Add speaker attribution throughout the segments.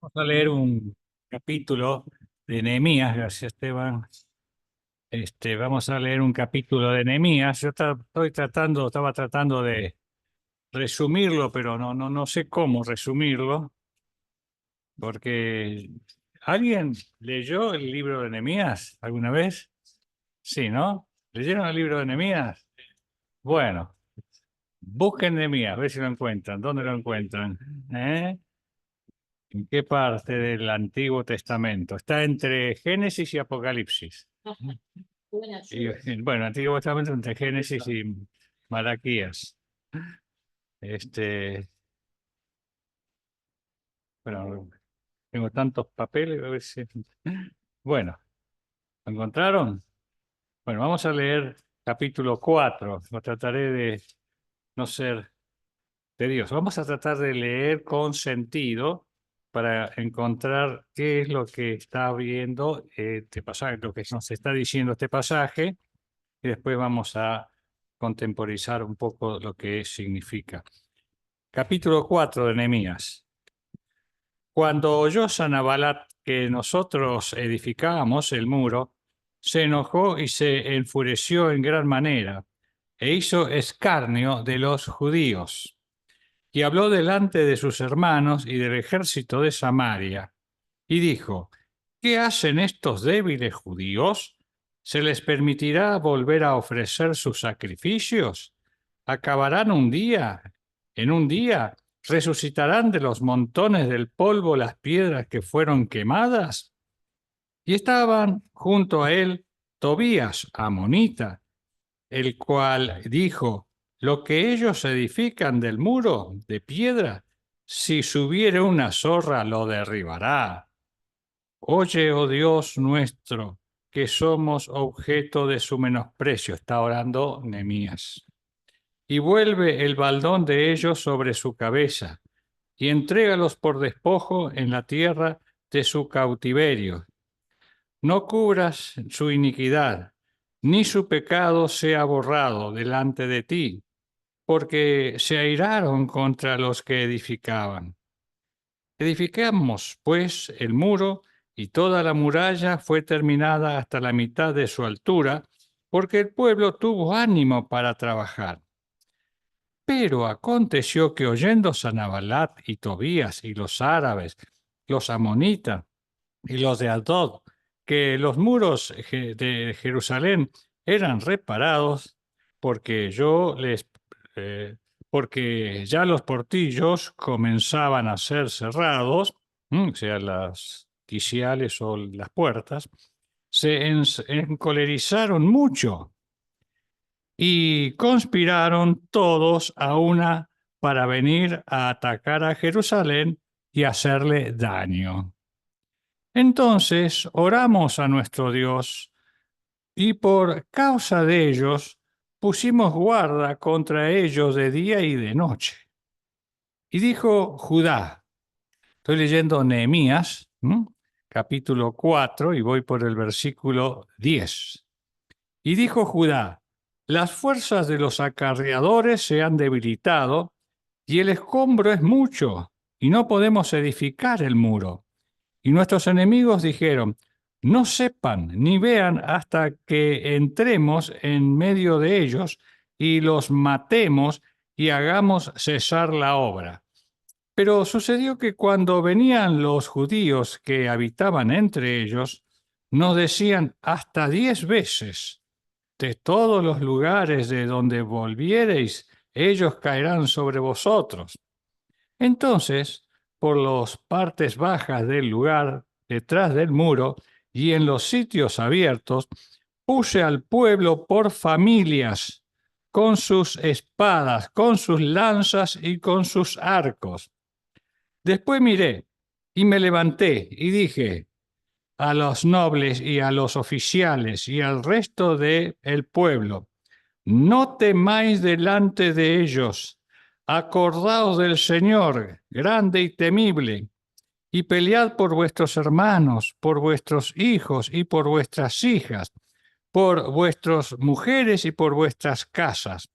Speaker 1: vamos a leer un capítulo de Nehemías, gracias Esteban. Vamos a leer un capítulo de Nehemías. Estaba tratando de resumirlo, pero no sé cómo resumirlo, porque ¿alguien leyó el libro de Nehemías alguna vez? Sí, ¿no? ¿Leyeron el libro de Nehemías? Bueno, busquen Nehemías, a ver si lo encuentran. ¿Dónde lo encuentran? ¿Eh? ¿En qué parte del Antiguo Testamento? Está entre Génesis y Apocalipsis. Bueno, Antiguo Testamento entre Génesis y Malaquías. Este, bueno, tengo tantos papeles, a ver si. Bueno, ¿lo encontraron? Bueno, vamos a leer capítulo 4. Trataré de no ser tedioso. Vamos a tratar de leer con sentido para encontrar qué es lo que está viendo este pasaje, lo que nos está diciendo este pasaje, y después vamos a contemporizar un poco lo que significa. Capítulo 4 de Nehemías. Cuando oyó Sanballat que nosotros edificábamos el muro, se enojó y se enfureció en gran manera, e hizo escarnio de los judíos, y habló delante de sus hermanos y del ejército de Samaria, y dijo: ¿Qué hacen estos débiles judíos? ¿Se les permitirá volver a ofrecer sus sacrificios? ¿Acabarán un día? ¿En un día resucitarán de los montones del polvo las piedras que fueron quemadas? Y estaban junto a él Tobías, amonita, el cual dijo: Lo que ellos edifican del muro de piedra, si subiere una zorra lo derribará. Oye, oh Dios nuestro, que somos objeto de su menosprecio. Está orando Nehemías. Y vuelve el baldón de ellos sobre su cabeza, y entrégalos por despojo en la tierra de su cautiverio. No cubras su iniquidad, ni su pecado sea borrado delante de ti, porque se airaron contra los que edificaban. Edificamos, pues, el muro, y toda la muralla fue terminada hasta la mitad de su altura, porque el pueblo tuvo ánimo para trabajar. Pero aconteció que oyendo Sanballat y Tobías y los árabes, los amonitas y los de Adod, que los muros de Jerusalén eran reparados, porque yo les porque ya los portillos comenzaban a ser cerrados, o sea, las quiciales o las puertas, se encolerizaron mucho y conspiraron todos a una para venir a atacar a Jerusalén y hacerle daño. Entonces oramos a nuestro Dios, y por causa de ellos pusimos guarda contra ellos de día y de noche. Y dijo Judá, estoy leyendo Nehemías, capítulo 4, y voy por el versículo 10. Y dijo Judá: Las fuerzas de los acarreadores se han debilitado, y el escombro es mucho, y no podemos edificar el muro. Y nuestros enemigos dijeron: No sepan ni vean hasta que entremos en medio de ellos y los matemos y hagamos cesar la obra. Pero sucedió que cuando venían los judíos que habitaban entre ellos, nos decían hasta 10 veces: De todos los lugares de donde volviereis, ellos caerán sobre vosotros. Entonces, por las partes bajas del lugar, detrás del muro y en los sitios abiertos, puse al pueblo por familias, con sus espadas, con sus lanzas y con sus arcos. Después miré y me levanté y dije a los nobles y a los oficiales y al resto del pueblo: No temáis delante de ellos, acordaos del Señor, grande y temible, y pelead por vuestros hermanos, por vuestros hijos y por vuestras hijas, por vuestras mujeres y por vuestras casas.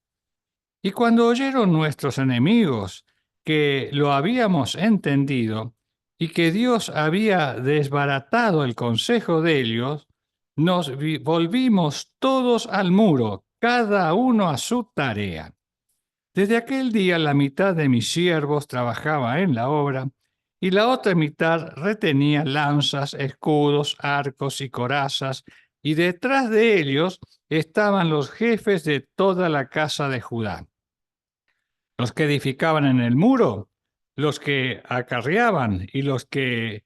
Speaker 1: Y cuando oyeron nuestros enemigos que lo habíamos entendido y que Dios había desbaratado el consejo de ellos, nos volvimos todos al muro, cada uno a su tarea. Desde aquel día la mitad de mis siervos trabajaba en la obra y la otra mitad retenía lanzas, escudos, arcos y corazas, y detrás de ellos estaban los jefes de toda la casa de Judá. Los que edificaban en el muro, los que acarreaban y los que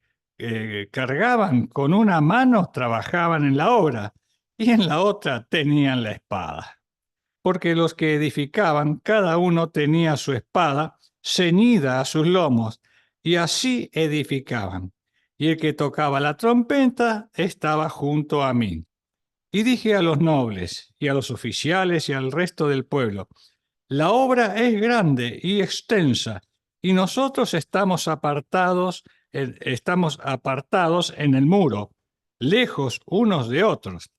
Speaker 1: cargaban con una mano trabajaban en la obra y en la otra tenían la espada. Porque los que edificaban, cada uno tenía su espada ceñida a sus lomos, y así edificaban. Y el que tocaba la trompeta estaba junto a mí. Y dije a los nobles, y a los oficiales, y al resto del pueblo: la obra es grande y extensa, y nosotros estamos apartados en el muro, lejos unos de otros.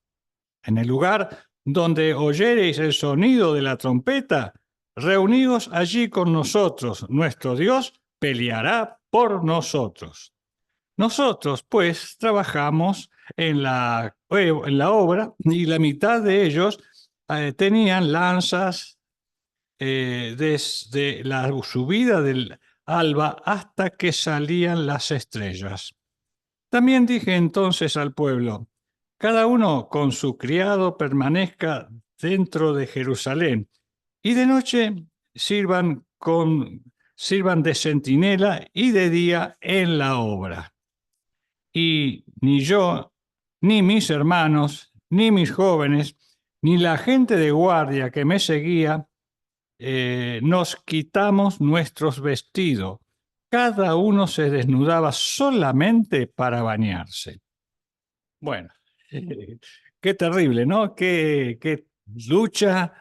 Speaker 1: En el lugar donde oyereis el sonido de la trompeta, reuníos allí con nosotros. Nuestro Dios peleará por nosotros. Nosotros, pues, trabajamos en la obra, y la mitad de ellos tenían lanzas desde la subida del alba hasta que salían las estrellas. También dije entonces al pueblo: cada uno con su criado permanezca dentro de Jerusalén, y de noche sirvan de centinela y de día en la obra. Y ni yo, ni mis hermanos, ni mis jóvenes, ni la gente de guardia que me seguía, nos quitamos nuestros vestidos. Cada uno se desnudaba solamente para bañarse. Bueno, qué terrible, ¿no? Qué lucha,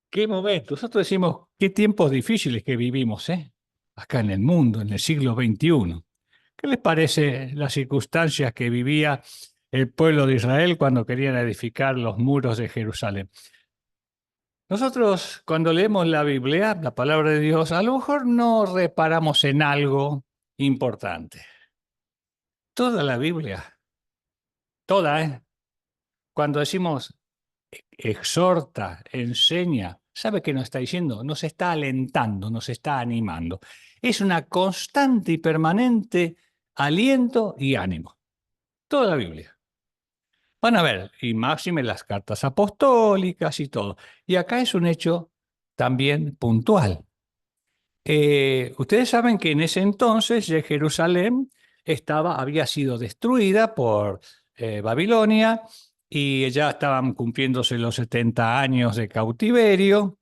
Speaker 1: qué momento. Nosotros decimos qué tiempos difíciles que vivimos, ¿eh? Acá en el mundo, en el siglo XXI. ¿Qué les parece las circunstancias que vivía el pueblo de Israel cuando querían edificar los muros de Jerusalén? Nosotros, cuando leemos la Biblia, la palabra de Dios, a lo mejor no reparamos en algo importante. Toda la Biblia, toda, ¿eh? Cuando decimos exhorta, enseña, ¿sabe qué nos está diciendo? Nos está alentando, nos está animando. Es una constante y permanente aliento y ánimo. Toda la Biblia. Van a ver, y máxime las cartas apostólicas y todo. Y acá es un hecho también puntual. Ustedes saben que en ese entonces Jerusalén había sido destruida por Babilonia, y ya estaban cumpliéndose los 70 años de cautiverio,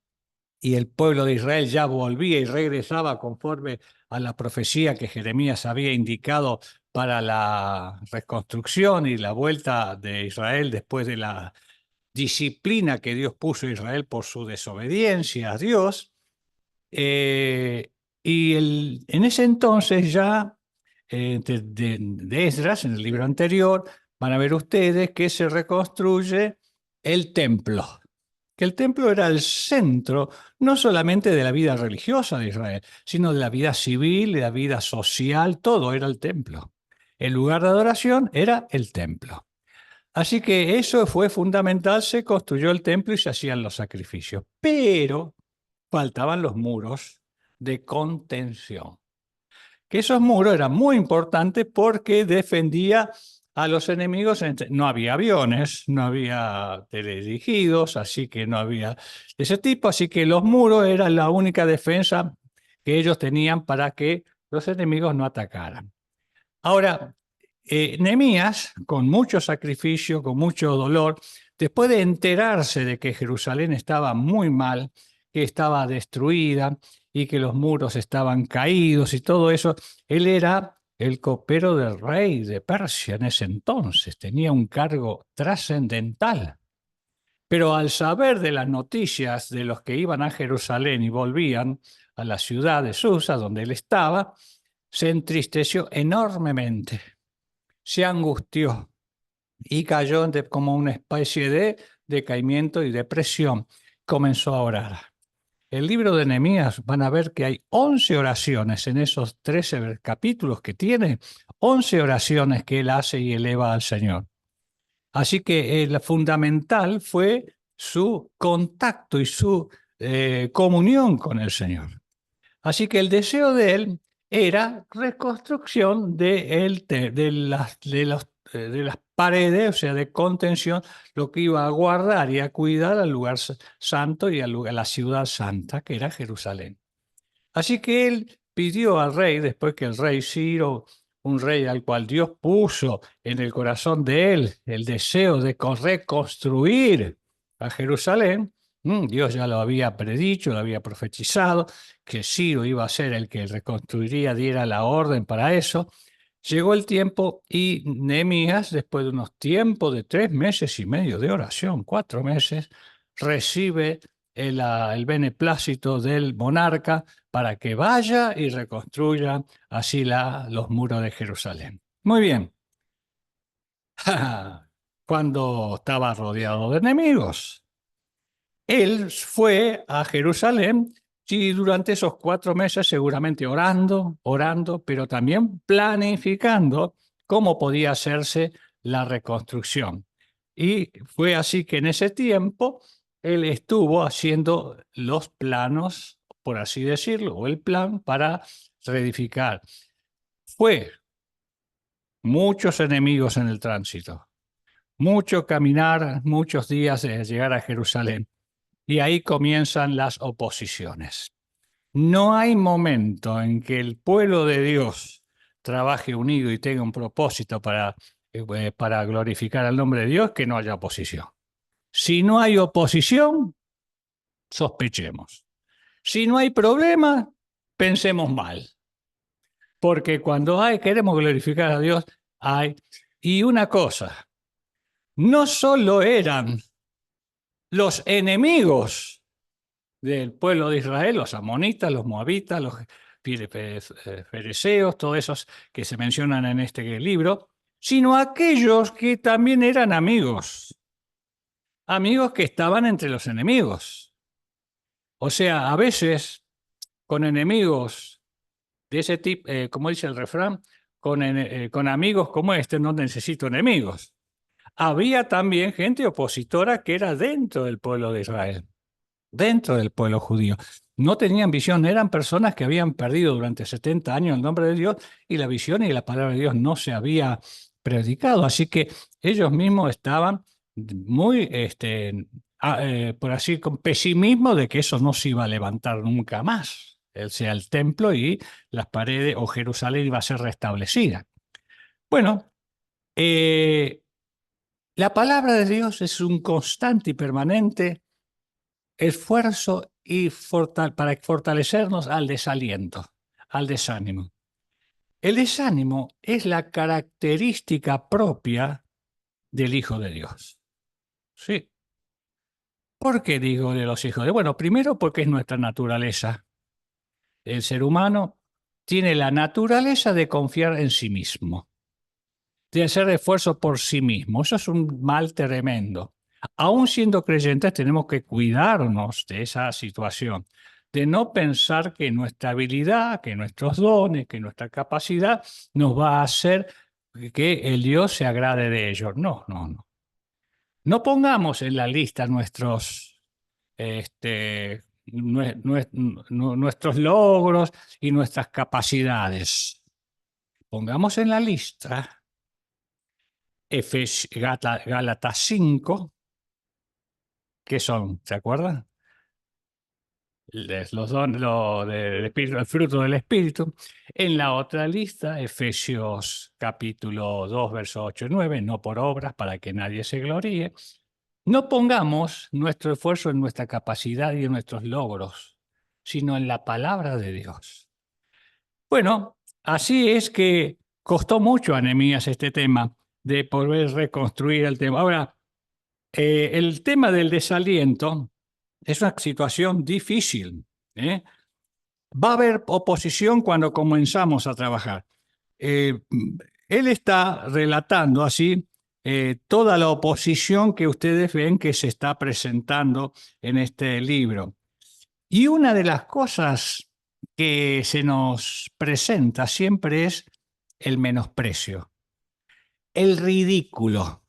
Speaker 1: y el pueblo de Israel ya volvía y regresaba conforme a la profecía que Jeremías había indicado para la reconstrucción y la vuelta de Israel después de la disciplina que Dios puso a Israel por su desobediencia a Dios. En ese entonces ya, de Esdras, en el libro anterior, van a ver ustedes que se reconstruye el templo, que el templo era el centro no solamente de la vida religiosa de Israel, sino de la vida civil, de la vida social, todo era el templo. El lugar de adoración era el templo. Así que eso fue fundamental, se construyó el templo y se hacían los sacrificios, pero faltaban los muros de contención. Que esos muros eran muy importantes porque defendía a los enemigos. No había aviones, no había teledirigidos, así que no había ese tipo, así que los muros eran la única defensa que ellos tenían para que los enemigos no atacaran. Ahora, Nehemías, con mucho sacrificio, con mucho dolor, después de enterarse de que Jerusalén estaba muy mal, que estaba destruida y que los muros estaban caídos y todo eso, él era el copero del rey de Persia en ese entonces, tenía un cargo trascendental. Pero al saber de las noticias de los que iban a Jerusalén y volvían a la ciudad de Susa, donde él estaba, se entristeció enormemente, se angustió y cayó como una especie de decaimiento y depresión. Comenzó a orar. el libro de Nehemías van a ver que hay 11 oraciones en esos 13 capítulos que tiene, 11 oraciones que él hace y eleva al Señor. Así que lo fundamental fue su contacto y su comunión con el Señor. Así que el deseo de él era reconstrucción de las paredes, o sea, de contención, lo que iba a guardar y a cuidar al lugar santo y a la ciudad santa, que era Jerusalén. Así que él pidió al rey, después que el rey Ciro, un rey al cual Dios puso en el corazón de él el deseo de reconstruir a Jerusalén, Dios ya lo había predicho, lo había profetizado, que Ciro iba a ser el que reconstruiría, diera la orden para eso. Llegó el tiempo y Nehemías, después de unos tiempos de 3 meses y medio de oración, 4 meses, recibe el beneplácito del monarca para que vaya y reconstruya así los muros de Jerusalén. Muy bien. Cuando estaba rodeado de enemigos, él fue a Jerusalén y durante esos 4 meses seguramente orando, pero también planificando cómo podía hacerse la reconstrucción. Y fue así que en ese tiempo él estuvo haciendo los planos, por así decirlo, o el plan para reedificar. Fue muchos enemigos en el tránsito, mucho caminar, muchos días de llegar a Jerusalén. Y ahí comienzan las oposiciones. No hay momento en que el pueblo de Dios trabaje unido y tenga un propósito para glorificar el nombre de Dios que no haya oposición. Si no hay oposición, sospechemos. Si no hay problema, pensemos mal. Porque cuando queremos glorificar a Dios, hay. Y una cosa, no solo eran los enemigos del pueblo de Israel, los amonitas, los moabitas, los fereceos, todos esos que se mencionan en este libro, sino aquellos que también eran amigos, amigos que estaban entre los enemigos. O sea, a veces con enemigos de ese tipo, como dice el refrán, con amigos como este no necesito enemigos. Había también gente opositora que era dentro del pueblo de Israel, dentro del pueblo judío. No tenían visión, eran personas que habían perdido durante 70 años el nombre de Dios y la visión y la palabra de Dios no se había predicado. Así que ellos mismos estaban muy, por así, con pesimismo de que eso no se iba a levantar nunca más, sea el templo y las paredes o Jerusalén iba a ser restablecida. Bueno, la palabra de Dios es un constante y permanente esfuerzo para fortalecernos al desaliento, al desánimo. El desánimo es la característica propia del Hijo de Dios. Sí. ¿Por qué digo de los hijos de Dios? Bueno, primero porque es nuestra naturaleza. El ser humano tiene la naturaleza de confiar en sí mismo, de hacer esfuerzo por sí mismo. Eso es un mal tremendo. Aún siendo creyentes, tenemos que cuidarnos de esa situación, de no pensar que nuestra habilidad, que nuestros dones, que nuestra capacidad nos va a hacer que el Dios se agrade de ellos. No, no, no. No pongamos en la lista nuestros logros y nuestras capacidades. Pongamos en la lista Gálatas 5, ¿qué son? ¿Se acuerdan? Los dones, del espíritu, el fruto del espíritu. En la otra lista, Efesios capítulo 2, versos 8 y 9, no por obras para que nadie se gloríe. No pongamos nuestro esfuerzo en nuestra capacidad y en nuestros logros, sino en la palabra de Dios. Bueno, así es que costó mucho a Nehemías este tema de poder reconstruir el tema. Ahora, el tema del desaliento es una situación difícil. Va a haber oposición cuando comenzamos a trabajar. Él está relatando así toda la oposición que ustedes ven que se está presentando en este libro. Y una de las cosas que se nos presenta siempre es el menosprecio, el ridículo.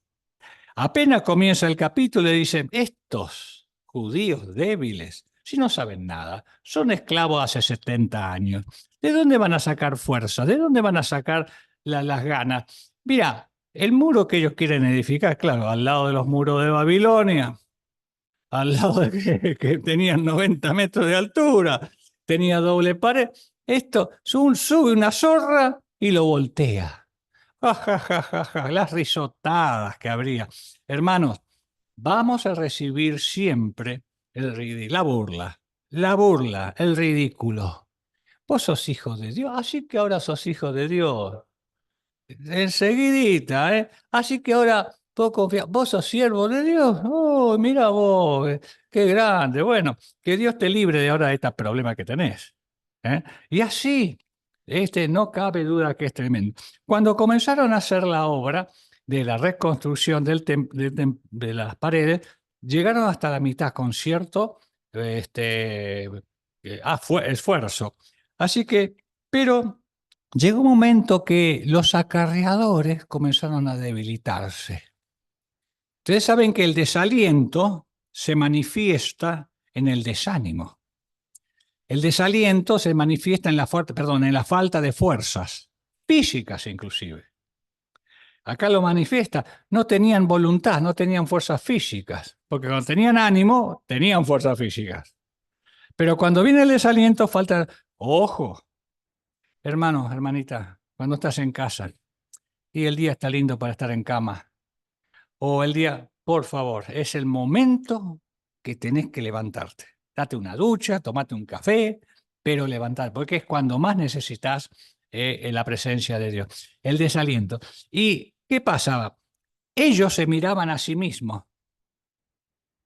Speaker 1: Apenas comienza el capítulo y dicen, estos judíos débiles, si no saben nada, son esclavos hace 70 años. ¿De dónde van a sacar fuerza? ¿De dónde van a sacar las ganas? Mira, el muro que ellos quieren edificar, claro, al lado de los muros de Babilonia, al lado de que tenían 90 metros de altura, tenía doble pared. Esto sube una zorra y lo voltea. Ja, ja, ja, ja, ja, las risotadas que habría. Hermanos, vamos a recibir siempre la burla, el ridículo. Vos sos hijo de Dios, así que ahora sos hijo de Dios. Enseguidita, ¿eh? Así que ahora puedo confiar. ¿Vos sos siervo de Dios? Oh, mira vos, qué grande. Bueno, que Dios te libre de ahora de este problema que tenés. ¿Eh? Y así, no cabe duda que es tremendo. Cuando comenzaron a hacer la obra de la reconstrucción de las paredes, llegaron hasta la mitad con cierto esfuerzo. Así que, pero llegó un momento que los acarreadores comenzaron a debilitarse. Ustedes saben que el desaliento se manifiesta en el desánimo. El desaliento se manifiesta en en la falta de fuerzas, físicas inclusive. Acá lo manifiesta, no tenían voluntad, no tenían fuerzas físicas, porque cuando tenían ánimo, tenían fuerzas físicas. Pero cuando viene el desaliento, falta, ojo, hermano, hermanita, cuando estás en casa y el día está lindo para estar en cama, o el día, por favor, es el momento que tenés que levantarte. Date una ducha, tomate un café, pero levantar, porque es cuando más necesitas la presencia de Dios, el desaliento. ¿Y qué pasaba? Ellos se miraban a sí mismos,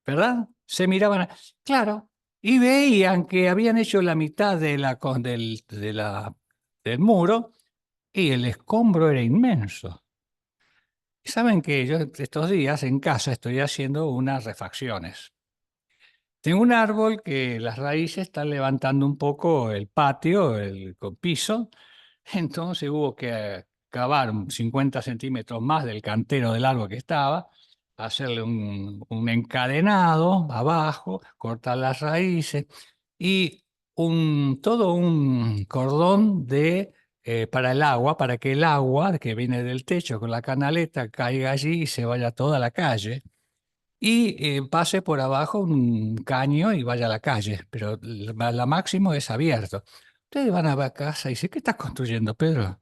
Speaker 1: ¿verdad? Se miraban, claro, y veían que habían hecho la mitad del muro y el escombro era inmenso. Saben que yo estos días en casa estoy haciendo unas refacciones. Tengo un árbol que las raíces están levantando un poco el patio, el piso, entonces hubo que cavar 50 centímetros más del cantero del árbol que estaba, hacerle un encadenado abajo, cortar las raíces y todo un cordón para el agua, para que el agua que viene del techo con la canaleta caiga allí y se vaya toda la calle y pase por abajo un caño y vaya a la calle, pero la máximo es abierto. Ustedes van a la casa y dicen, ¿qué estás construyendo, Pedro?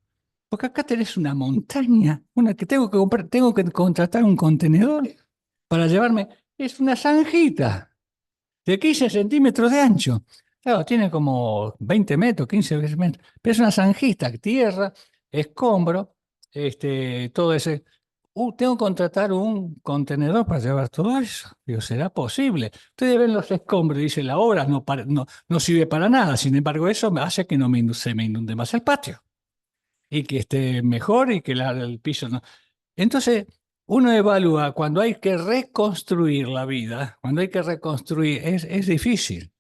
Speaker 1: Porque acá tenés una montaña, una que tengo que comprar, tengo que contratar un contenedor para llevarme. Es una zanjita de 15 centímetros de ancho. Claro, tiene como 20 metros, 15 metros, pero es una zanjita, tierra, escombro, todo ese. Tengo que contratar un contenedor para llevar todo eso. Digo, ¿será posible? Ustedes ven los escombros y dicen, la obra no sirve para nada. Sin embargo, eso me hace que no se me inunde más el patio y que esté mejor y que el piso no. Entonces, uno evalúa cuando hay que reconstruir la vida, cuando hay que reconstruir, es difícil.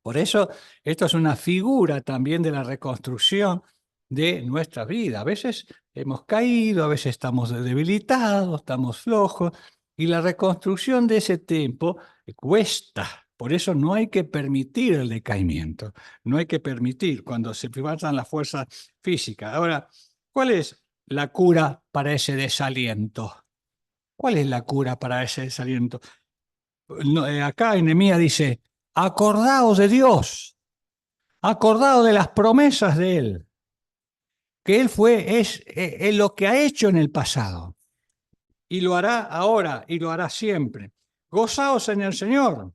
Speaker 1: Por eso, esto es una figura también de la reconstrucción de nuestra vida. A veces hemos caído, a veces estamos debilitados, estamos flojos, y la reconstrucción de ese tiempo cuesta. Por eso no hay que permitir el decaimiento, no hay que permitir cuando se faltan las fuerzas físicas. Ahora, ¿cuál es la cura para ese desaliento? ¿Cuál es la cura para ese desaliento? Acá Nehemías dice, acordaos de Dios, acordaos de las promesas de Él, que Él es lo que ha hecho en el pasado, y lo hará ahora, y lo hará siempre. Gozaos en el Señor,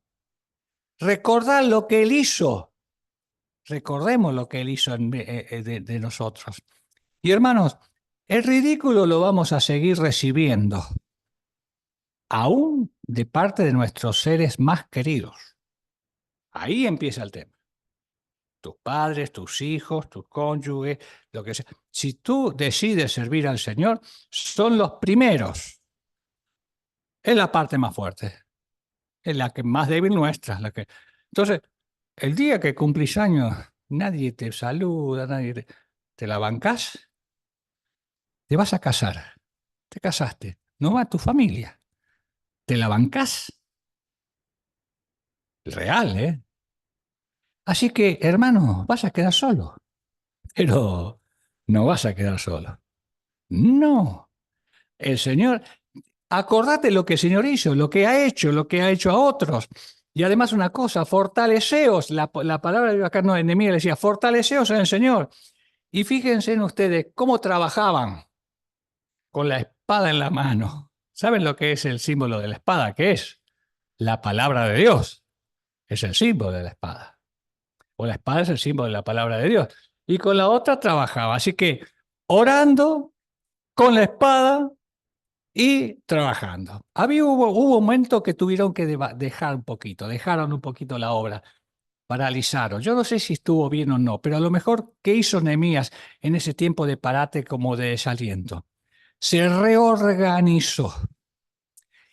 Speaker 1: recordad lo que Él hizo, recordemos lo que Él hizo de nosotros. Y hermanos, el ridículo lo vamos a seguir recibiendo, aún de parte de nuestros seres más queridos. Ahí empieza el tema. Tus padres, tus hijos, tus cónyuges, lo que sea. Si tú decides servir al Señor, son los primeros. Es la parte más fuerte. Es la que más débil nuestra. Entonces, el día que cumplís años, nadie te saluda, ¿te la bancás? Te vas a casar, te casaste, no va tu familia, ¿te la bancás? Real, ¿eh? Así que, hermano, vas a quedar solo, pero no vas a quedar solo. No, el Señor, acordate lo que el Señor hizo, lo que ha hecho a otros. Y además una cosa, fortaleceos, la palabra de acá no, en Nehemías le decía, fortaleceos en el Señor. Y fíjense en ustedes cómo trabajaban con la espada en la mano. ¿Saben lo que es el símbolo de la espada? ¿Qué es? La palabra de Dios. Es el símbolo de la espada. O la espada es el símbolo de la palabra de Dios. Y con la otra trabajaba. Así que orando con la espada y trabajando. Hubo un momento que tuvieron que dejar un poquito, dejaron un poquito la obra, paralizaron. Yo no sé si estuvo bien o no, pero a lo mejor, ¿qué hizo Nehemías en ese tiempo de parate como de desaliento? Se reorganizó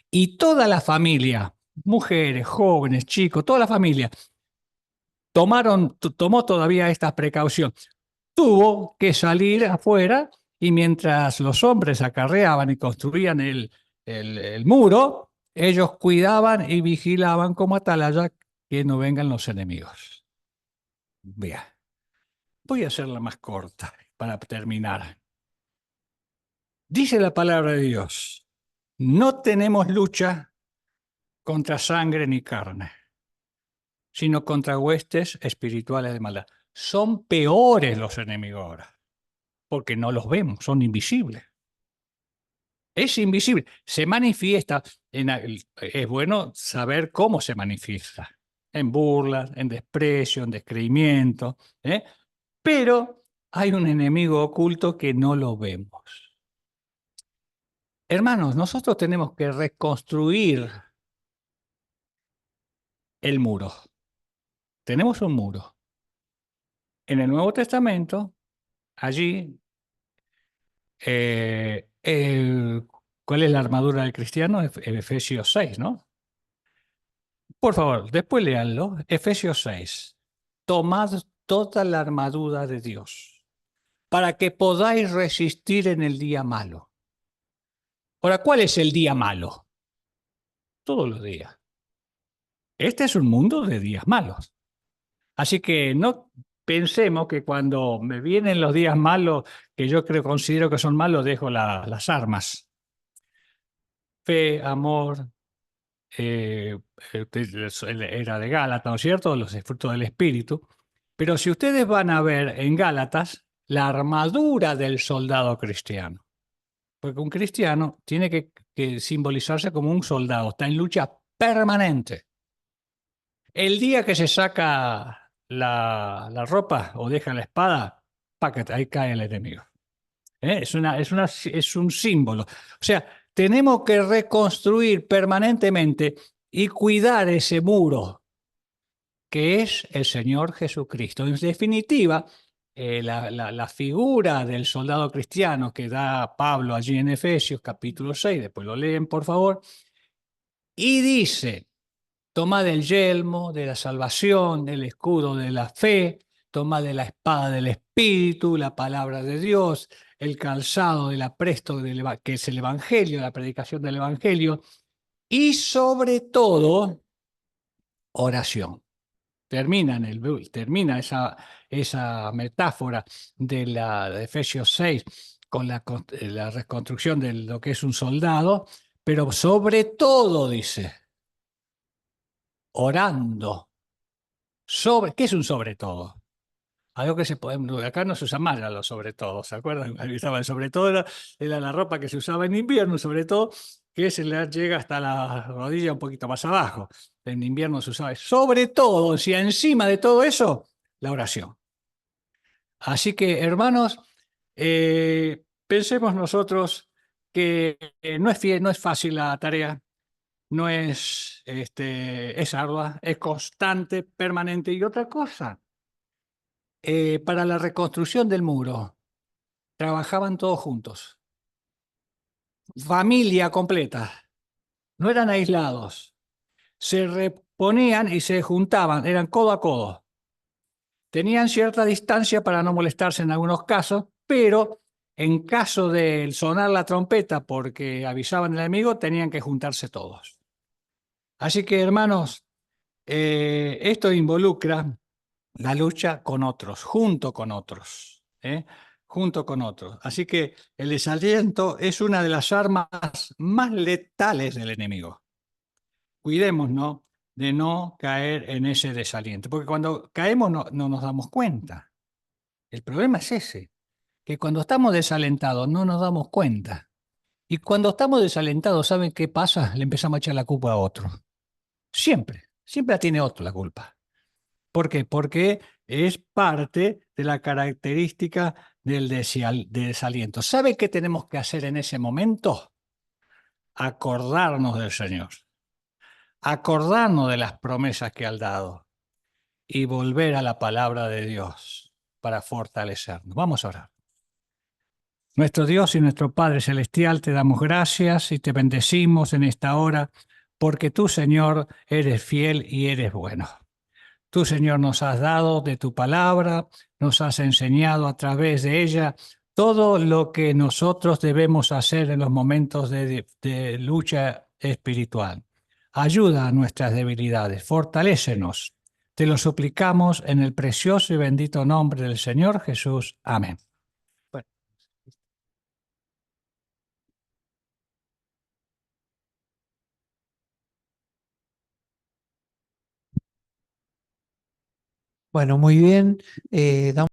Speaker 1: y toda la familia, mujeres, jóvenes, chicos, toda la familia, tomó todavía esta precaución. Tuvo que salir afuera y mientras los hombres acarreaban y construían el muro, ellos cuidaban y vigilaban como atalaya que no vengan los enemigos. Vea, voy a hacerla más corta para terminar. Dice la palabra de Dios, no tenemos lucha contra sangre ni carne, sino contra huestes espirituales de maldad. Son peores los enemigos ahora, porque no los vemos, son invisibles. Es invisible, se manifiesta, es bueno saber cómo se manifiesta, en burlas, en desprecio, en descreimiento, ¿eh? Pero hay un enemigo oculto que no lo vemos. Hermanos, nosotros tenemos que reconstruir el muro. Tenemos un muro. En el Nuevo Testamento, allí, ¿cuál es la armadura del cristiano? Efesios 6, ¿no? Por favor, después léanlo. Efesios 6. Tomad toda la armadura de Dios para que podáis resistir en el día malo. Ahora, ¿cuál es el día malo? Todos los días. Este es un mundo de días malos. Así que no pensemos que cuando me vienen los días malos, que yo considero que son malos, dejo las armas. Fe, amor, era de Gálatas, ¿no es cierto? Los frutos del Espíritu. Pero si ustedes van a ver en Gálatas la armadura del soldado cristiano, porque un cristiano tiene que simbolizarse como un soldado, está en lucha permanente. El día que se saca la ropa o deja la espada, ¡pac! Ahí cae el enemigo. Es un símbolo. O sea, tenemos que reconstruir permanentemente y cuidar ese muro que es el Señor Jesucristo. En definitiva, la figura del soldado cristiano que da Pablo allí en Efesios capítulo 6, después lo leen por favor, y dice, tomad el yelmo de la salvación, el escudo de la fe, tomad de la espada del Espíritu, la palabra de Dios, el calzado del apresto que es el Evangelio, la predicación del Evangelio, y sobre todo, oración. Termina esa metáfora de Efesios 6 con la reconstrucción de lo que es un soldado, pero sobre todo dice, orando. ¿Qué es un sobre todo? Algo que se puede, acá no se usa más lo sobre todo, ¿se acuerdan? Estaba el sobre todo era la ropa que se usaba en invierno, sobre todo, que llega hasta la rodilla un poquito más abajo. En invierno se usaba, sobre todo, o sea, encima de todo eso, la oración. Así que, hermanos, pensemos nosotros que no es fácil la tarea, es ardua, es constante, permanente. Y otra cosa, para la reconstrucción del muro, trabajaban todos juntos, familia completa, no eran aislados. Se ponían y se juntaban, eran codo a codo. Tenían cierta distancia para no molestarse en algunos casos, pero en caso de sonar la trompeta porque avisaban al enemigo, tenían que juntarse todos. Así que, hermanos, esto involucra la lucha con otros, junto con otros, junto con otros. Así que el desaliento es una de las armas más letales del enemigo. Cuidémonos de no caer en ese desaliento, porque cuando caemos no nos damos cuenta. El problema es ese, que cuando estamos desalentados no nos damos cuenta. Y cuando estamos desalentados, ¿saben qué pasa? Le empezamos a echar la culpa a otro. Siempre la tiene otro la culpa. ¿Por qué? Porque es parte de la característica del desaliento. ¿Sabe qué tenemos que hacer en ese momento? Acordarnos del Señor, acordarnos de las promesas que ha dado y volver a la palabra de Dios para fortalecernos. Vamos a orar. Nuestro Dios y nuestro Padre Celestial, te damos gracias y te bendecimos en esta hora, porque tú, Señor, eres fiel y eres bueno. Tú, Señor, nos has dado de tu palabra, nos has enseñado a través de ella todo lo que nosotros debemos hacer en los momentos de lucha espiritual. Ayuda a nuestras debilidades, fortalécenos. Te lo suplicamos en el precioso y bendito nombre del Señor Jesús. Amén. Bueno.
Speaker 2: Bueno, muy bien. Damos